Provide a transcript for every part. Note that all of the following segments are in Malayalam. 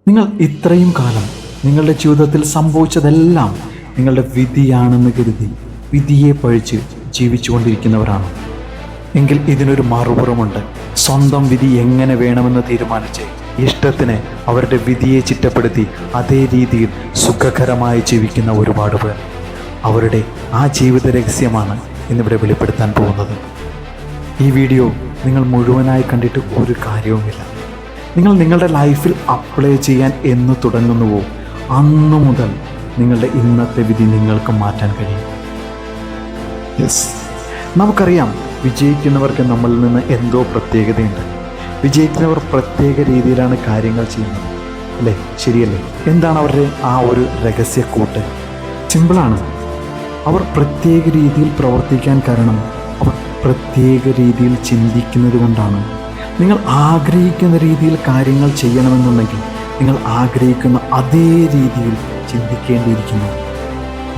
നിങ്ങൾ ഇത്രയും കാലം നിങ്ങളുടെ ജീവിതത്തിൽ സംഭവിച്ചതെല്ലാം നിങ്ങളുടെ വിധിയാണെന്ന് കരുതി വിധിയെ പഴിച്ച് ജീവിച്ചുകൊണ്ടിരിക്കുന്നവരാണ് എങ്കിൽ ഇതിനൊരു മറുപുറമുണ്ട്. സ്വന്തം വിധി എങ്ങനെ വേണമെന്ന് തീരുമാനിച്ച് ഇഷ്ടത്തിന് അവരുടെ വിധിയെ ചിട്ടപ്പെടുത്തി അതേ രീതിയിൽ സുഖകരമായി ജീവിക്കുന്ന ഒരുപാട് പേർ. അവരുടെ ആ ജീവിത രഹസ്യമാണ് ഇന്നിവിടെ വെളിപ്പെടുത്താൻ പോകുന്നത്. ഈ വീഡിയോ നിങ്ങൾ മുഴുവനായി കണ്ടിട്ട് ഒരു കാര്യവുമില്ല. നിങ്ങൾ നിങ്ങളുടെ ലൈഫിൽ അപ്ലൈ ചെയ്യാൻ എന്ന് തുടങ്ങുന്നുവോ അന്നു മുതൽ നിങ്ങളുടെ ഇന്നത്തെ വിധി നിങ്ങൾക്ക് മാറ്റാൻ കഴിയും. നമുക്കറിയാം, വിജയിക്കുന്നവർക്ക് നമ്മളിൽ നിന്ന് എന്തോ പ്രത്യേകതയുണ്ട്. വിജയിക്കുന്നവർ പ്രത്യേക രീതിയിലാണ് കാര്യങ്ങൾ ചെയ്യുന്നത്, അല്ലേ? ശരിയല്ലേ? എന്താണ് അവരുടെ ആ ഒരു രഹസ്യക്കൂട്ട്? സിമ്പിളാണ്. അവർ പ്രത്യേക രീതിയിൽ പ്രവർത്തിക്കാൻ കാരണം അവർ പ്രത്യേക രീതിയിൽ ചിന്തിക്കുന്നത് കൊണ്ടാണ്. നിങ്ങൾ ആഗ്രഹിക്കുന്ന രീതിയിൽ കാര്യങ്ങൾ ചെയ്യണമെന്നുണ്ടെങ്കിൽ നിങ്ങൾ ആഗ്രഹിക്കുന്ന അതേ രീതിയിൽ ചിന്തിക്കേണ്ടിയിരിക്കുന്നു.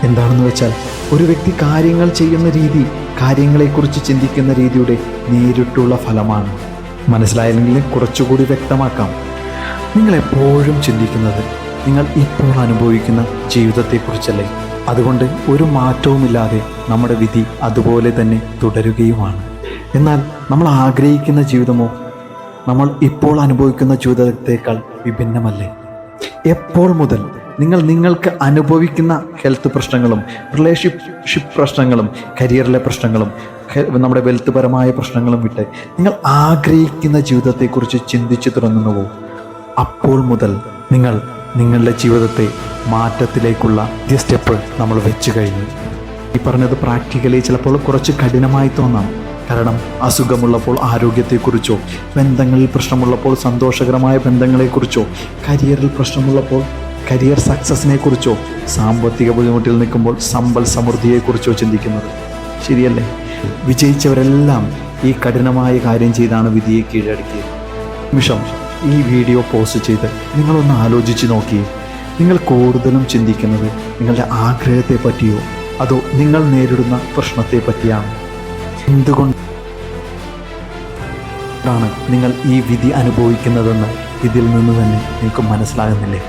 എന്താണെന്ന് വെച്ചാൽ, ഒരു വ്യക്തി കാര്യങ്ങൾ ചെയ്യുന്ന രീതി കാര്യങ്ങളെക്കുറിച്ച് ചിന്തിക്കുന്ന രീതിയുടെ നേരിട്ടുള്ള ഫലമാണ്. മനസ്സിലായില്ലെങ്കിൽ കുറച്ചുകൂടി വ്യക്തമാക്കാം. നിങ്ങൾ എപ്പോഴും ചിന്തിക്കുന്നത് നിങ്ങൾ ഇപ്പോൾ അനുഭവിക്കുന്ന ജീവിതത്തെക്കുറിച്ചല്ലേ? അതുകൊണ്ട് ഒരു മാറ്റവുമില്ലാതെ നമ്മുടെ വിധി അതുപോലെ തന്നെ തുടരുകയുമാണ്. എന്നാൽ നമ്മൾ ആഗ്രഹിക്കുന്ന ജീവിതമോ നമ്മൾ ഇപ്പോൾ അനുഭവിക്കുന്ന ജീവിതത്തേക്കാൾ വിഭിന്നമല്ലേ? എപ്പോൾ മുതൽ നിങ്ങൾക്ക് അനുഭവിക്കുന്ന ഹെൽത്ത് പ്രശ്നങ്ങളും റിലേഷൻഷിപ്പ് പ്രശ്നങ്ങളും കരിയറിലെ പ്രശ്നങ്ങളും നമ്മുടെ വെൽത്ത് പരമായ പ്രശ്നങ്ങളും വിട്ട് നിങ്ങൾ ആഗ്രഹിക്കുന്ന ജീവിതത്തെക്കുറിച്ച് ചിന്തിച്ചു തുടങ്ങുന്നുവോ അപ്പോൾ മുതൽ നിങ്ങൾ നിങ്ങളുടെ ജീവിതത്തെ മാറ്റത്തിലേക്കുള്ള ആദ്യ സ്റ്റെപ്പ് നമ്മൾ വെച്ചു കഴിഞ്ഞു. ഈ പറഞ്ഞത് പ്രാക്ടിക്കലി ചിലപ്പോൾ കുറച്ച് കഠിനമായി തോന്നാം. കാരണം അസുഖമുള്ളപ്പോൾ ആരോഗ്യത്തെക്കുറിച്ചോ, ബന്ധങ്ങളിൽ പ്രശ്നമുള്ളപ്പോൾ സന്തോഷകരമായ ബന്ധങ്ങളെക്കുറിച്ചോ, കരിയറിൽ പ്രശ്നമുള്ളപ്പോൾ കരിയർ സക്സസിനെ കുറിച്ചോ, സാമ്പത്തിക ബുദ്ധിമുട്ടിൽ നിൽക്കുമ്പോൾ സമ്പൽ സമൃദ്ധിയെക്കുറിച്ചോ ചിന്തിക്കുന്നത് ശരിയല്ലേ? വിജയിച്ചവരെല്ലാം ഈ കഠിനമായ കാര്യം ചെയ്താണ് വിധിയെ കീഴടക്കിയത്. നിമിഷം ഈ വീഡിയോ പോസ്റ്റ് ചെയ്ത് നിങ്ങളൊന്ന് ആലോചിച്ച് നോക്കി. നിങ്ങൾ കൂടുതലും ചിന്തിക്കുന്നത് നിങ്ങളുടെ ആഗ്രഹത്തെ പറ്റിയോ അതോ നിങ്ങൾ നേരിടുന്ന പ്രശ്നത്തെ പറ്റിയാണോ? എന്തുകൊണ്ടാണ് നിങ്ങൾ ഈ വിധി അനുഭവിക്കുന്നതെന്ന് ഇതിൽ നിന്ന് തന്നെ നിങ്ങൾക്ക് മനസ്സിലാകുന്നില്ലേ?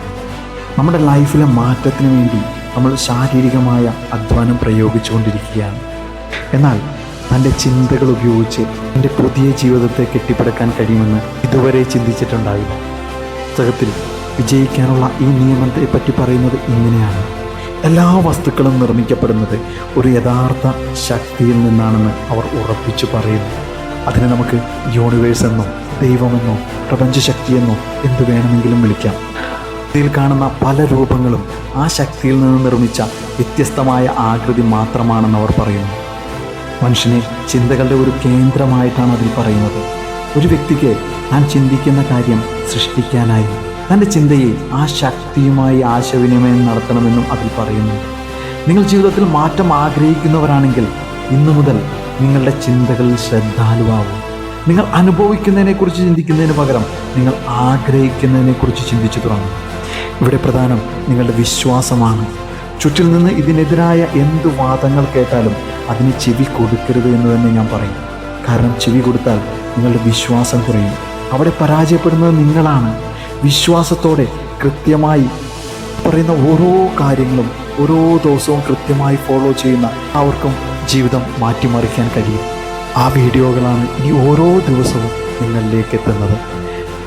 നമ്മുടെ ലൈഫിലെ മാറ്റത്തിന് വേണ്ടി നമ്മൾ ശാരീരികമായ അധ്വാനം പ്രയോഗിച്ചുകൊണ്ടിരിക്കുകയാണ്. എന്നാൽ തൻ്റെ ചിന്തകൾ ഉപയോഗിച്ച് എൻ്റെ പുതിയ ജീവിതത്തെ കെട്ടിപ്പടുക്കാൻ കഴിയുമെന്ന് ഇതുവരെ ചിന്തിച്ചിട്ടുണ്ടാവില്ല. പുസ്തകത്തിൽ വിജയിക്കാനുള്ള ഈ നിയമത്തെ പറ്റി പറയുന്നത് ഇങ്ങനെയാണ്: എല്ലാ വസ്തുക്കളും നിർമ്മിക്കപ്പെടുന്നത് ഒരു യഥാർത്ഥ ശക്തിയിൽ നിന്നാണെന്ന് അവർ ഉറപ്പിച്ചു പറയുന്നു. അതിനെ നമുക്ക് യൂണിവേഴ്സ് എന്നോ ദൈവമെന്നോ പ്രപഞ്ചശക്തിയെന്നോ എന്തു വേണമെങ്കിലും വിളിക്കാം. ഇതിൽ കാണുന്ന പല രൂപങ്ങളും ആ ശക്തിയിൽ നിന്ന് നിർമ്മിച്ച വ്യത്യസ്തമായ ആകൃതി മാത്രമാണെന്ന് അവർ പറയുന്നു. മനുഷ്യനെ ചിന്തകളുടെ ഒരു കേന്ദ്രമായിട്ടാണ് അതിൽ പറയുന്നത്. ഒരു വ്യക്തിക്ക് താൻ ചിന്തിക്കുന്ന കാര്യം സൃഷ്ടിക്കാനായി തൻ്റെ ചിന്തയെ ആ ശക്തിയുമായി ആശയവിനിമയം നടത്തണമെന്നും അതിൽ പറയുന്നു. നിങ്ങൾ ജീവിതത്തിൽ മാറ്റം ആഗ്രഹിക്കുന്നവരാണെങ്കിൽ ഇന്നു മുതൽ നിങ്ങളുടെ ചിന്തകളിൽ ശ്രദ്ധാലുവാകും. നിങ്ങൾ അനുഭവിക്കുന്നതിനെക്കുറിച്ച് ചിന്തിക്കുന്നതിന് പകരം നിങ്ങൾ ആഗ്രഹിക്കുന്നതിനെക്കുറിച്ച് ചിന്തിച്ചു തുടങ്ങും. ഇവിടെ പ്രധാനം നിങ്ങളുടെ വിശ്വാസമാണ്. ചുറ്റിൽ നിന്ന് ഇതിനെതിരായ എന്തു വാദങ്ങൾ കേട്ടാലും അതിന് ചെവി കൊടുക്കരുത് എന്ന് തന്നെ ഞാൻ പറയും. കാരണം ചെവി കൊടുത്താൽ നിങ്ങളുടെ വിശ്വാസം കുറയും. അവിടെ പരാജയപ്പെടുന്നത് നിങ്ങളാണ്. വിശ്വാസത്തോടെ കൃത്യമായി പറയുന്ന ഓരോ കാര്യങ്ങളും ഓരോ ദിവസവും കൃത്യമായി ഫോളോ ചെയ്യുന്ന അവർക്കും ജീവിതം മാറ്റിമറിക്കാൻ കഴിയും. ആ വീഡിയോകളാണ് ഈ ഓരോ ദിവസവും നിങ്ങളിലേക്ക് എത്തുന്നത്.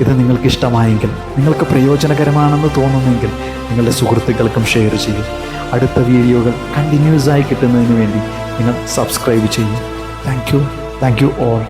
ഇത് നിങ്ങൾക്ക് ഇഷ്ടമായെങ്കിൽ, നിങ്ങൾക്ക് പ്രയോജനകരമാണെന്ന് തോന്നുന്നെങ്കിൽ നിങ്ങളുടെ സുഹൃത്തുക്കൾക്കും ഷെയർ ചെയ്യും. അടുത്ത വീഡിയോകൾ കണ്ടിന്യൂസ് ആയി കിട്ടുന്നതിന് വേണ്ടി നിങ്ങൾ സബ്സ്ക്രൈബ് ചെയ്യും. Thank you all.